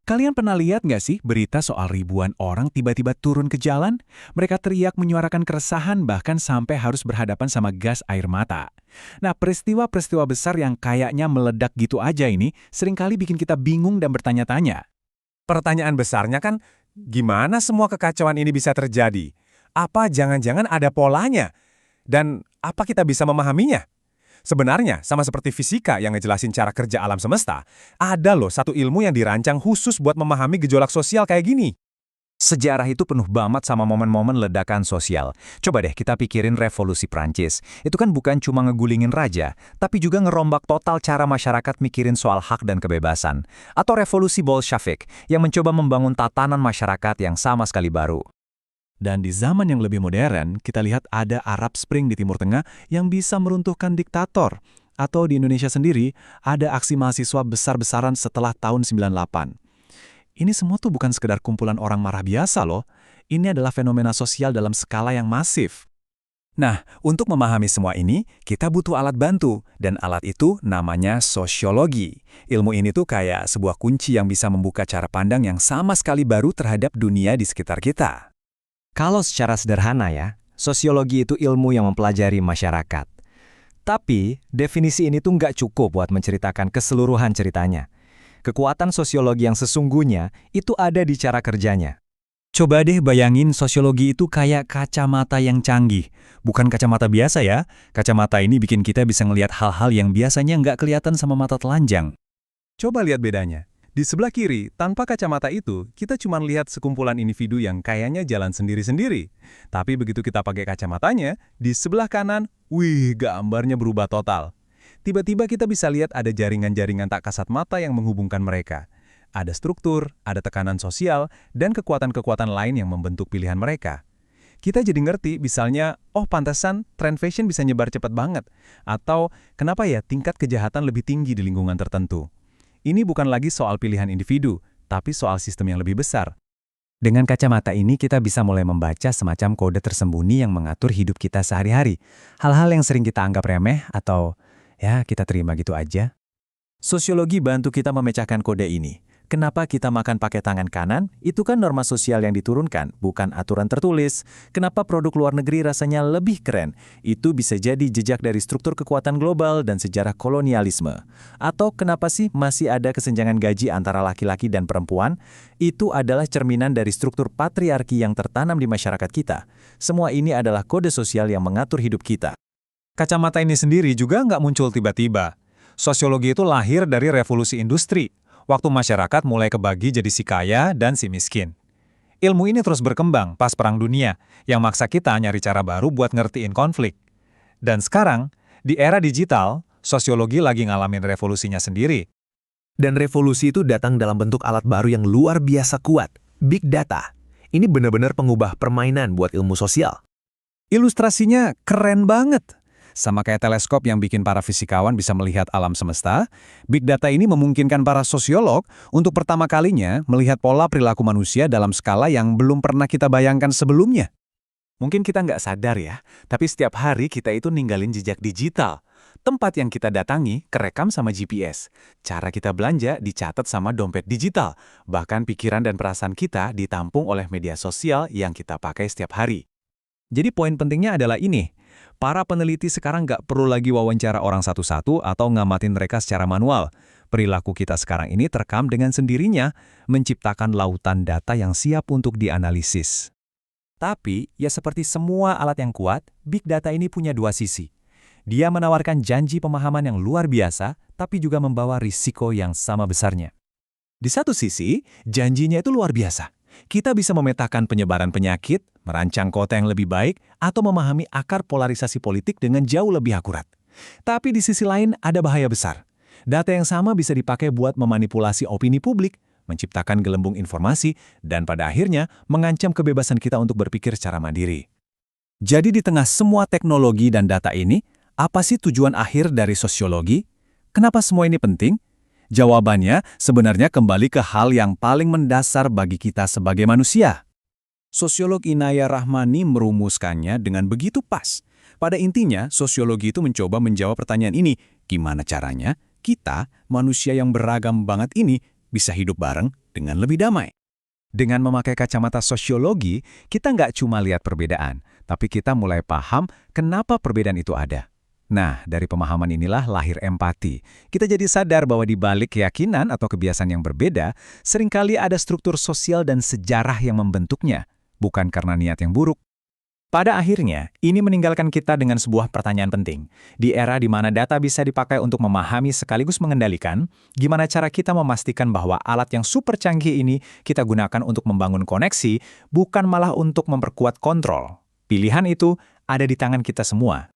Kalian pernah lihat nggak sih berita soal ribuan orang tiba-tiba turun ke jalan? Mereka teriak menyuarakan keresahan bahkan sampai harus berhadapan sama gas air mata. Nah, peristiwa-peristiwa besar yang kayaknya meledak gitu aja ini seringkali bikin kita bingung dan bertanya-tanya. Pertanyaan besarnya kan, gimana semua kekacauan ini bisa terjadi? Apa jangan-jangan ada polanya? Dan apa kita bisa memahaminya? Sebenarnya, sama seperti fisika yang ngejelasin cara kerja alam semesta, ada loh satu ilmu yang dirancang khusus buat memahami gejolak sosial kayak gini. Sejarah itu penuh banget sama momen-momen ledakan sosial. Coba deh kita pikirin revolusi Prancis. Itu kan bukan cuma ngegulingin raja, tapi juga ngerombak total cara masyarakat mikirin soal hak dan kebebasan. Atau revolusi Bolshevik yang mencoba membangun tatanan masyarakat yang sama sekali baru. Dan di zaman yang lebih modern, kita lihat ada Arab Spring di Timur Tengah yang bisa meruntuhkan diktator. Atau di Indonesia sendiri, ada aksi mahasiswa besar-besaran setelah tahun 98. Ini semua tuh bukan sekedar kumpulan orang marah biasa loh. Ini adalah fenomena sosial dalam skala yang masif. Nah, untuk memahami semua ini, kita butuh alat bantu. Dan alat itu namanya sosiologi. Ilmu ini tuh kayak sebuah kunci yang bisa membuka cara pandang yang sama sekali baru terhadap dunia di sekitar kita. Kalau secara sederhana ya, sosiologi itu ilmu yang mempelajari masyarakat. Tapi, definisi ini tuh nggak cukup buat menceritakan keseluruhan ceritanya. Kekuatan sosiologi yang sesungguhnya itu ada di cara kerjanya. Coba deh bayangin sosiologi itu kayak kacamata yang canggih. Bukan kacamata biasa ya. Kacamata ini bikin kita bisa ngelihat hal-hal yang biasanya nggak kelihatan sama mata telanjang. Coba lihat bedanya. Di sebelah kiri, tanpa kacamata itu, kita cuma lihat sekumpulan individu yang kayaknya jalan sendiri-sendiri. Tapi begitu kita pakai kacamatanya, di sebelah kanan, wih, gambarnya berubah total. Tiba-tiba kita bisa lihat ada jaringan-jaringan tak kasat mata yang menghubungkan mereka. Ada struktur, ada tekanan sosial, dan kekuatan-kekuatan lain yang membentuk pilihan mereka. Kita jadi ngerti, misalnya, oh pantesan tren fashion bisa nyebar cepat banget. Atau, kenapa ya tingkat kejahatan lebih tinggi di lingkungan tertentu. Ini bukan lagi soal pilihan individu, tapi soal sistem yang lebih besar. Dengan kacamata ini kita bisa mulai membaca semacam kode tersembunyi yang mengatur hidup kita sehari-hari. Hal-hal yang sering kita anggap remeh atau ya, kita terima gitu aja. Sosiologi bantu kita memecahkan kode ini. Kenapa kita makan pakai tangan kanan? Itu kan norma sosial yang diturunkan, bukan aturan tertulis. Kenapa produk luar negeri rasanya lebih keren? Itu bisa jadi jejak dari struktur kekuatan global dan sejarah kolonialisme. Atau kenapa sih masih ada kesenjangan gaji antara laki-laki dan perempuan? Itu adalah cerminan dari struktur patriarki yang tertanam di masyarakat kita. Semua ini adalah kode sosial yang mengatur hidup kita. Kacamata ini sendiri juga nggak muncul tiba-tiba. Sosiologi itu lahir dari revolusi industri, waktu masyarakat mulai kebagi jadi si kaya dan si miskin. Ilmu ini terus berkembang pas Perang Dunia, yang maksa kita nyari cara baru buat ngertiin konflik. Dan sekarang, di era digital, sosiologi lagi ngalamin revolusinya sendiri. Dan revolusi itu datang dalam bentuk alat baru yang luar biasa kuat, Big Data. Ini benar-benar pengubah permainan buat ilmu sosial. Ilustrasinya keren banget. Sama kayak teleskop yang bikin para fisikawan bisa melihat alam semesta, Big Data ini memungkinkan para sosiolog untuk pertama kalinya melihat pola perilaku manusia dalam skala yang belum pernah kita bayangkan sebelumnya. Mungkin kita nggak sadar ya, tapi setiap hari kita itu ninggalin jejak digital. Tempat yang kita datangi kerekam sama GPS. Cara kita belanja dicatat sama dompet digital. Bahkan pikiran dan perasaan kita ditampung oleh media sosial yang kita pakai setiap hari. Jadi poin pentingnya adalah ini. Para peneliti sekarang nggak perlu lagi wawancara orang satu-satu atau ngamatin mereka secara manual. Perilaku kita sekarang ini terekam dengan sendirinya, menciptakan lautan data yang siap untuk dianalisis. Tapi, ya seperti semua alat yang kuat, Big Data ini punya dua sisi. Dia menawarkan janji pemahaman yang luar biasa, tapi juga membawa risiko yang sama besarnya. Di satu sisi, janjinya itu luar biasa. Kita bisa memetakan penyebaran penyakit, merancang kota yang lebih baik, atau memahami akar polarisasi politik dengan jauh lebih akurat. Tapi di sisi lain ada bahaya besar. Data yang sama bisa dipakai buat memanipulasi opini publik, menciptakan gelembung informasi, dan pada akhirnya mengancam kebebasan kita untuk berpikir secara mandiri. Jadi di tengah semua teknologi dan data ini, apa sih tujuan akhir dari sosiologi? Kenapa semua ini penting? Jawabannya sebenarnya kembali ke hal yang paling mendasar bagi kita sebagai manusia. Sosiolog Inaya Rahmani merumuskannya dengan begitu pas. Pada intinya, sosiologi itu mencoba menjawab pertanyaan ini, gimana caranya kita, manusia yang beragam banget ini, bisa hidup bareng dengan lebih damai. Dengan memakai kacamata sosiologi, kita nggak cuma lihat perbedaan, tapi kita mulai paham kenapa perbedaan itu ada. Nah, dari pemahaman inilah lahir empati. Kita jadi sadar bahwa di balik keyakinan atau kebiasaan yang berbeda, seringkali ada struktur sosial dan sejarah yang membentuknya, bukan karena niat yang buruk. Pada akhirnya, ini meninggalkan kita dengan sebuah pertanyaan penting. Di era di mana data bisa dipakai untuk memahami sekaligus mengendalikan, gimana cara kita memastikan bahwa alat yang super canggih ini kita gunakan untuk membangun koneksi, bukan malah untuk memperkuat kontrol? Pilihan itu ada di tangan kita semua.